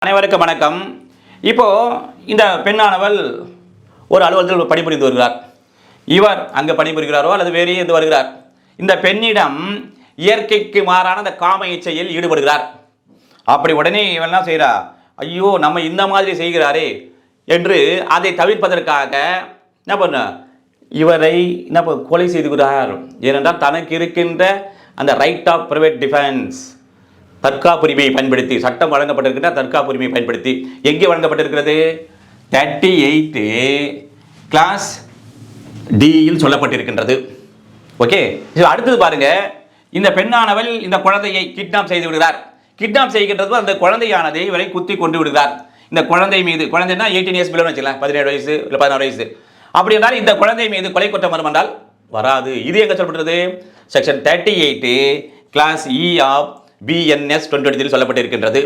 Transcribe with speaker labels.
Speaker 1: அனைவருக்கும் வணக்கம். இப்போ இந்த பெண்ணானவள் ஒரு அலுவலகத்தில் பணிபுரிந்து வருகிறார். இவர் அங்கு பணிபுரிகிறாரோ அல்லது வேறு எது வருகிறார். இந்த பெண்ணிடம் இயற்கைக்கு மாறான அந்த காம இச்சையில் ஈடுபடுகிறார். அப்படி உடனே இவன் என்ன செய்கிறா, ஐயோ நம்ம இந்த மாதிரி செய்கிறாரே என்று அதை தவிர்ப்பதற்காக என்ன பண்ண இவரை என்ன கொலை செய்துகிறார். ஏனென்றால் தனக்கு இருக்கின்ற அந்த ரைட் ஆஃப் பிரைவேட் டிஃபென்ஸ் தற்காப்புரிமையை பயன்படுத்தி, சட்டம் வழங்கப்பட்டிருக்கின்ற தற்காப்புரிமையை பயன்படுத்தி எங்கே வழங்கப்பட்டிருக்கிறது? 38 கிளாஸ் டியில் சொல்லப்பட்டிருக்கின்றது. ஓகே, அடுத்தது பாருங்க. இந்த பெண்ணானவள் இந்த குழந்தையை கிட்னாப் செய்து விடுகிறார். கிட்னாப் செய்கின்றது அந்த குழந்தையானதை இவரை குத்தி கொண்டு விடுகிறார். இந்த குழந்தை மீது, குழந்தைன்னா 18 இயர்ஸ் பிலோ வச்சுக்கலாம், 17 வயசு இல்லை 16 வயசு. அப்படி என்றால் இந்த குழந்தை மீது கொலை குற்றம் வரும் என்றால் வராது. இது எங்க சொல்லப்பட்டது? Section 38 clause E of BNS 2023 சொல்லப்பட்டிருக்கின்றது.